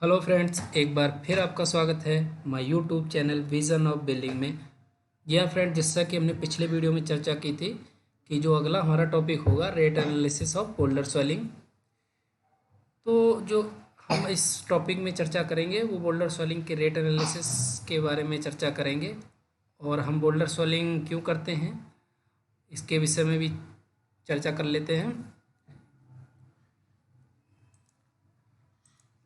Hello friends, एक बार फिर आपका स्वागत है my YouTube channel vision of building में। जी हाँ फ्रेंड, जैसा कि हमने पिछले वीडियो में चर्चा की थी कि जो अगला हमारा टॉपिक होगा rate analysis of boulder swelling. तो जो हम इस टॉपिक में चर्चा करेंगे वो बोल्डर स्वेलिंग के रेट एनालिसिस के बारे में चर्चा करेंगे और हम बोल्डर स्वेलिंग क्यों करते हैं इसके विषय में भी चर्चा कर लेते हैं।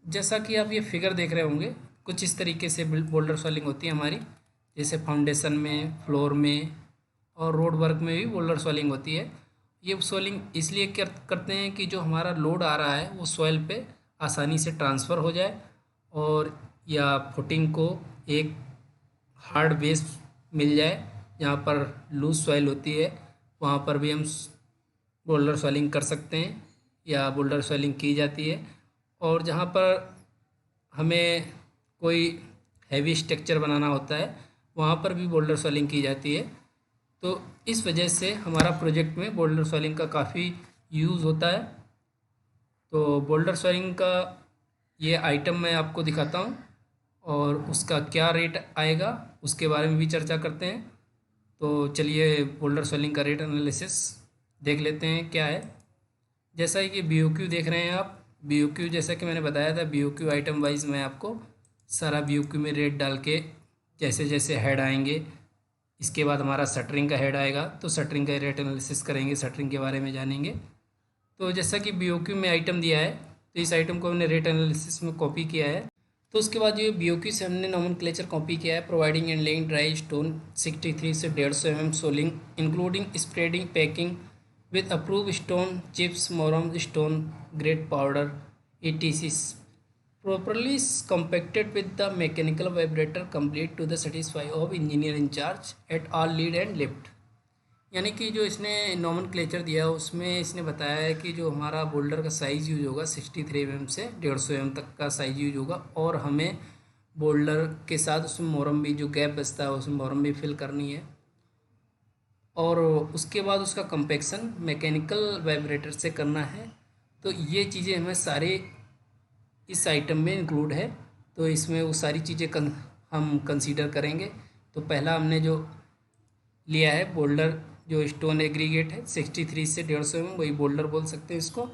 जैसा कि आप ये फिगर देख रहे होंगे, कुछ इस तरीके से बोल्डर स्वेलिंग होती है हमारी। जैसे फाउंडेशन में, फ्लोर में और रोड वर्क में भी बोल्डर स्वेलिंग होती है। ये स्वेलिंग इसलिए करते हैं कि जो हमारा लोड आ रहा है वो सॉइल पे आसानी से ट्रांसफ़र हो जाए और या फुटिंग को एक हार्ड बेस मिल जाए। जहाँ पर लूज सॉइल होती है वहाँ पर भी हम बोल्डर स्वेलिंग कर सकते हैं या बोल्डर स्वेलिंग की जाती है। और जहाँ पर हमें कोई हैवी स्ट्रक्चर बनाना होता है वहाँ पर भी बोल्डर स्वेलिंग की जाती है। तो इस वजह से हमारा प्रोजेक्ट में बोल्डर स्वेलिंग का काफ़ी यूज़ होता है। तो बोल्डर स्वेलिंग का ये आइटम मैं आपको दिखाता हूँ और उसका क्या रेट आएगा उसके बारे में भी चर्चा करते हैं। तो चलिए बोल्डर स्वेलिंग का रेट एनालिसिस देख लेते हैं क्या है। जैसा कि BOQ देख रहे हैं आप, BOQ जैसा कि मैंने बताया था, BOQ आइटम वाइज मैं आपको सारा BOQ में रेट डाल के जैसे जैसे हेड आएंगे, इसके बाद हमारा शटरिंग का हेड आएगा तो शटरिंग का रेट एनालिसिस करेंगे, शटरिंग के बारे में जानेंगे। तो जैसा कि BOQ में आइटम दिया है तो इस आइटम को हमने रेट एनालिसिस में कॉपी किया है। तो उसके बाद जो BOQ से हमने नॉमेनक्लेचर कॉपी किया है, providing and laying dry stone 63 से 150 mm soling including spreading packing with approved stone chips, moram stone, grade powder, etc. properly compacted with the mechanical vibrator complete to the satisfy of engineer in charge at all lead and lift। यानी कि जो इसने nomenclature दिया उसमें इसने बताया है कि जो हमारा बोल्डर का साइज़ यूज होगा 63 mm से 150 mm तक का साइज़ यूज होगा और हमें बोल्डर के साथ उसमें मोरम भी, जो गैप बचता है उसमें मोरम भी फिल करनी है और उसके बाद उसका कंपैक्शन मैकेनिकल वाइब्रेटर से करना है। तो ये चीज़ें हमें सारे इस आइटम में इंक्लूड है। तो इसमें वो सारी चीज़ें हम कंसीडर करेंगे। तो पहला हमने जो लिया है बोल्डर, जो स्टोन एग्रीगेट है 63 से 150 mm, वही बोल्डर बोल सकते हैं इसको।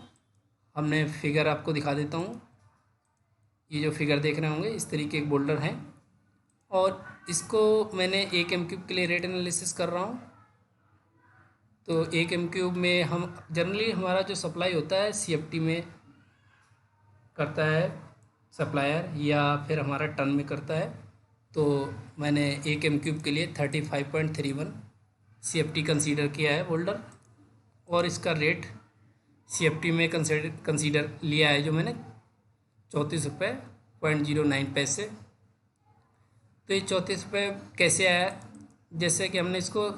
हमने फिगर आपको दिखा देता हूँ। ये जो फिगर देख रहे होंगे इस तरीके एक बोल्डर है और इसको मैंने 1 m³ के लिए रेट एनालिसिस कर रहा हूँ। तो 1 m³ में हम जनरली हमारा जो सप्लाई होता है CFT में करता है सप्लायर या फिर हमारा टन में करता है। तो मैंने 1 m³ के लिए 35.31 CFT कंसीडर किया है बोल्डर और इसका रेट CFT में कंसीडर लिया है जो मैंने 34.09 रुपये। तो ये 34 रुपये कैसे आया? जैसे कि हमने इसको,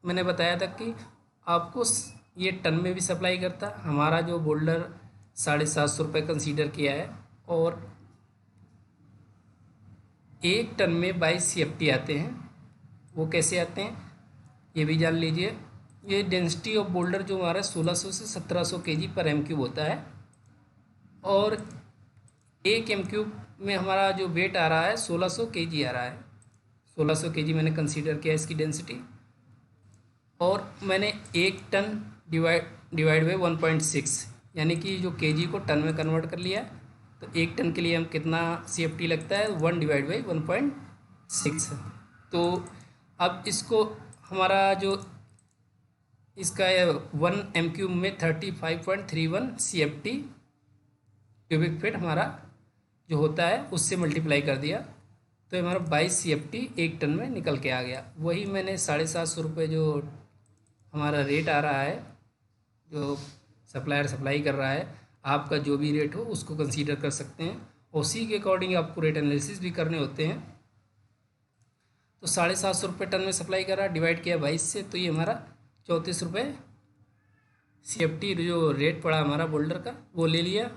मैंने बताया था कि आपको ये टन में भी सप्लाई करता। हमारा जो बोल्डर 750 रुपये कंसीडर किया है और 1 टन में 22 CFT आते हैं। वो कैसे आते हैं ये भी जान लीजिए। ये डेंसिटी ऑफ बोल्डर जो हमारा 1600 से 1700 kg पर m³ होता है और 1 m³ में हमारा जो वेट आ रहा है 1600 kg आ रहा है। 1600 kg मैंने कंसीडर किया इसकी डेंसिटी और मैंने 1 टन डिवाइड बाई 1.6 यानी कि जो केजी को टन में कन्वर्ट कर लिया। तो 1 टन के लिए हम कितना CFT लगता है 1/1.6। तो अब इसको हमारा जो इसका 1 m³ में 35.31 CFT क्यूबिक फीट हमारा जो होता है उससे मल्टीप्लाई कर दिया तो हमारा 22 CFT 1 टन में निकल के आ गया। वही मैंने 750 रुपये जो हमारा रेट आ रहा है, जो सप्लायर सप्लाई कर रहा है, आपका जो भी रेट हो उसको कंसीडर कर सकते हैं। उसी के अकॉर्डिंग आपको रेट एनालिसिस भी करने होते हैं। तो 750 रुपये टन में सप्लाई करा, डिवाइड किया 22 से, तो ये हमारा 34 रुपये CFT जो रेट पड़ा हमारा बोल्डर का वो ले लिया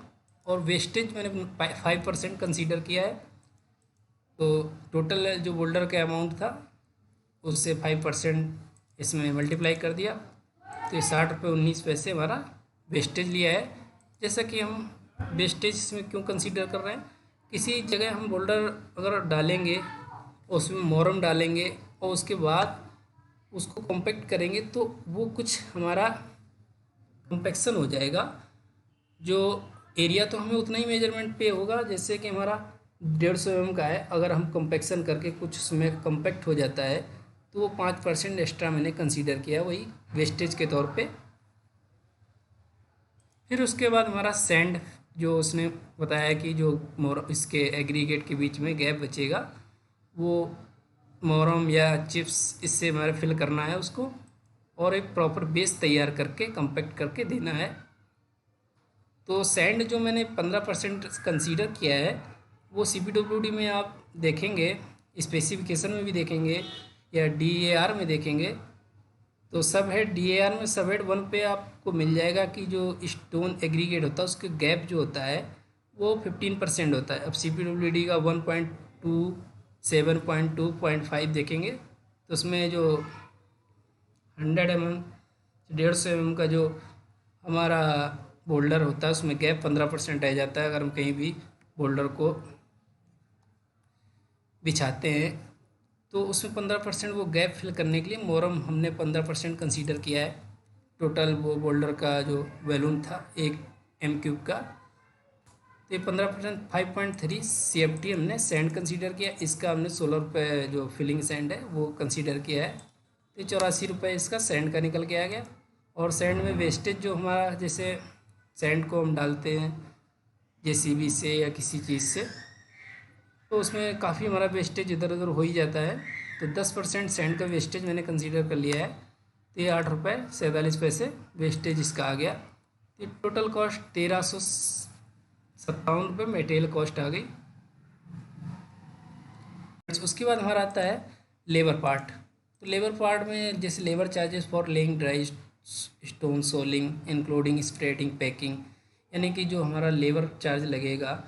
और वेस्टेज मैंने 5% कंसीडर किया है। तो टोटल जो बोल्डर का अमाउंट था उससे 5% इसमें मल्टीप्लाई कर दिया तो ये 60 रुपये 19 पैसे हमारा वेस्टेज लिया है। जैसा कि हम वेस्टेज इसमें क्यों कंसीडर कर रहे हैं किसी जगह हम बोल्डर अगर डालेंगे उसमें मोरम डालेंगे और उसके बाद उसको कॉम्पैक्ट करेंगे तो वो कुछ हमारा कॉम्पैक्शन हो जाएगा। जो एरिया तो हमें उतना ही मेजरमेंट पे होगा, जैसे कि हमारा 150 mm का है, अगर हम कॉम्पैक्शन करके कुछ उसमें कॉम्पैक्ट हो जाता है तो वो 5% एक्स्ट्रा मैंने कंसीडर किया वही वेस्टेज के तौर पे। फिर उसके बाद हमारा सैंड, जो उसने बताया कि जो इसके एग्रीगेट के बीच में गैप बचेगा वो मोरम या चिप्स इससे हमारे फिल करना है उसको, और एक प्रॉपर बेस तैयार करके कॉम्पैक्ट करके देना है। तो सैंड जो मैंने 15% कंसीडर किया है वो CPWD में आप देखेंगे, स्पेसिफिकेशन में भी देखेंगे या DAR में देखेंगे तो सब हेड DAR में सब हेड 1 पे आपको मिल जाएगा कि जो स्टोन एग्रीगेट होता है उसके गैप जो होता है वो 15% होता है। अब CPWD का 1.2 7.2.5 देखेंगे तो उसमें जो 100 mm 150 mm का जो हमारा बोल्डर होता है उसमें गैप 15% रह जाता है अगर हम कहीं भी बोल्डर को बिछाते हैं। तो उसमें 15% वो गैप फिल करने के लिए मोरम हमने 15% कंसीडर किया है। टोटल वो बोल्डर का जो वैल्यूम था 1 m³ का, तो ये 15% 5.3 CFT हमने सैंड कंसीडर किया। इसका हमने 16 रुपये जो फिलिंग सैंड है वो कंसीडर किया है, तो 84 रुपये इसका सैंड का निकल के आ गया। और सैंड में वेस्टेज जो हमारा, जैसे सैंड को हम डालते हैं JCB से या किसी चीज़ से, तो उसमें काफ़ी हमारा वेस्टेज इधर उधर हो ही जाता है। तो 10% सैंड का वेस्टेज मैंने कंसीडर कर लिया है, तो ये 8 रुपये 47 पैसे वेस्टेज इसका आ गया। तो टोटल कॉस्ट 1357 रुपये मटेरियल कॉस्ट आ गई। उसके बाद हमारा आता है लेबर पार्ट। तो लेबर पार्ट में जैसे labour charges for laying dry stone soling including spreading packing, यानी कि जो हमारा लेबर चार्ज लगेगा,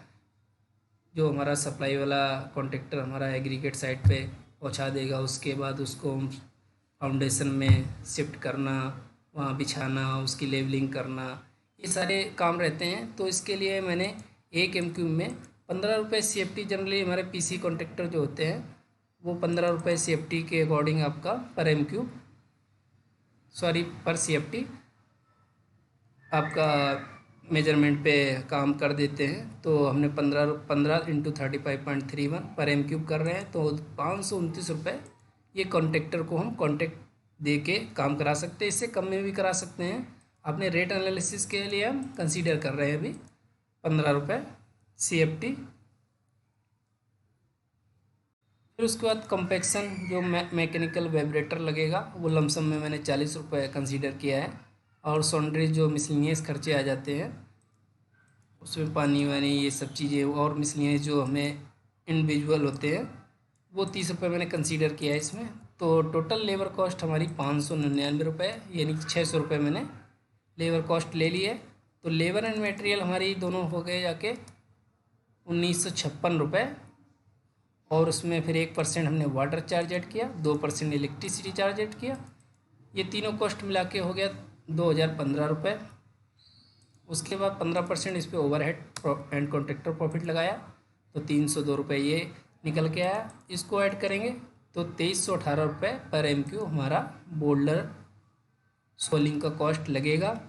जो हमारा सप्लाई वाला कॉन्ट्रैक्टर हमारा एग्रीगेट साइट पे पहुंचा देगा, उसके बाद उसको फाउंडेशन में शिफ्ट करना, वहाँ बिछाना, उसकी लेवलिंग करना, ये सारे काम रहते हैं। तो इसके लिए मैंने 1 m³ में 15 रुपये CFT, जनरली हमारे PC कॉन्ट्रैक्टर जो होते हैं वो 15 रुपये CFT के अकॉर्डिंग आपका पर CFT आपका मेजरमेंट पे काम कर देते हैं। तो हमने 15 × 35.31 पर m³ कर रहे हैं, तो 529 रुपये ये कॉन्ट्रैक्टर को हम कॉन्ट्रैक्ट दे के काम करा सकते हैं। इससे कम में भी करा सकते हैं। अपने रेट एनालिसिस के लिए हम कंसीडर कर रहे हैं अभी 15 रुपये CFT। फिर उसके बाद कॉम्पैक्शन जो मैकेनिकल वाइब्रेटर लगेगा वो लमसम में मैंने 40 रुपये कंसीडर किया है। और सॉन्ड्री जो मिसलिनियस खर्चे आ जाते हैं उसमें पानी वानी ये सब चीज़ें और मिसलिनियस जो हमें इंडिविजुअल होते हैं वो 30 रुपये मैंने कंसीडर किया है इसमें। तो टोटल लेबर कॉस्ट हमारी 599 रुपये, यानी कि 600 रुपये मैंने लेबर कॉस्ट ले ली है। तो लेबर एंड मटेरियल हमारी दोनों हो गए जाके 1956 रुपये। और उसमें फिर 1% हमने वाटर चार्ज ऐड किया, 2% इलेक्ट्रिसिटी चार्ज ऐड किया, ये तीनों कॉस्ट मिला के हो गया 2015 रुपये। उसके बाद 15% इस पर ओवरहेड एंड कॉन्ट्रैक्टर प्रॉफिट लगाया तो 302 रुपये ये निकल के आया। इसको ऐड करेंगे तो 2318 रुपये पर m³ हमारा बोल्डर सोलिंग का कॉस्ट लगेगा।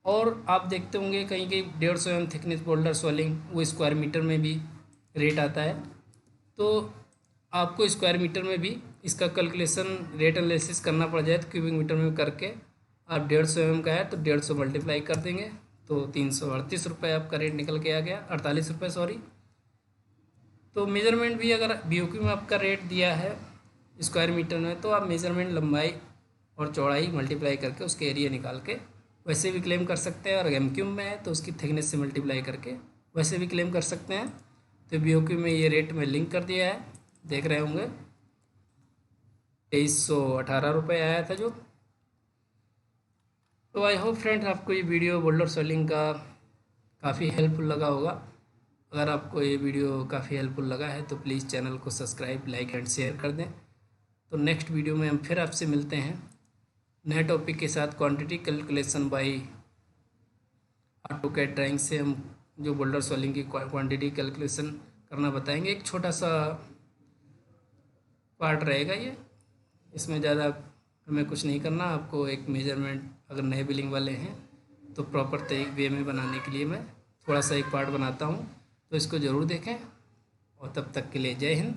और आप देखते होंगे कहीं कहीं 150 mm थिकनेस बोल्डर सोलिंग वो स्क्वायर मीटर में भी रेट आता है। तो आपको स्क्वायर मीटर में भी इसका कैलकुलेशन रेट एनालिसिस करना पड़ जाए तो क्यूबिक मीटर में करके आप 150 mm का है तो 150 मल्टीप्लाई कर देंगे तो 338 रुपये आपका रेट निकल के आ गया, 48 रुपये सॉरी। तो मेज़रमेंट भी अगर BOQ में आपका रेट दिया है स्क्वायर मीटर में तो आप मेज़रमेंट लंबाई और चौड़ाई मल्टीप्लाई करके उसके एरिया निकाल के वैसे भी क्लेम कर सकते हैं। और m³ में है तो उसकी थिकनेस से मल्टीप्लाई करके वैसे भी क्लेम कर सकते हैं। तो BOQ में ये रेट में लिंक कर दिया है, देख रहे होंगे 2318 रुपये आया था जो। तो आई होप फ्रेंड्स आपको ये वीडियो बोल्डर सोलिंग का काफ़ी हेल्पफुल लगा होगा। अगर आपको ये वीडियो काफ़ी हेल्पफुल लगा है तो प्लीज़ चैनल को सब्सक्राइब, लाइक एंड शेयर कर दें। तो नेक्स्ट वीडियो में हम फिर आपसे मिलते हैं नए टॉपिक के साथ। Quantity calculation bye AutoCAD drawing से हम जो बोल्डर सोलिंग की क्वांटिटी कैलकुलेशन करना बताएंगे। एक छोटा सा पार्ट रहेगा ये, इसमें ज़्यादा हमें कुछ नहीं करना। आपको एक मेजरमेंट अगर नए बिलिंग वाले हैं तो प्रॉपर वे में बनाने के लिए मैं थोड़ा सा एक पार्ट बनाता हूँ, तो इसको ज़रूर देखें। और तब तक के लिए जय हिंद।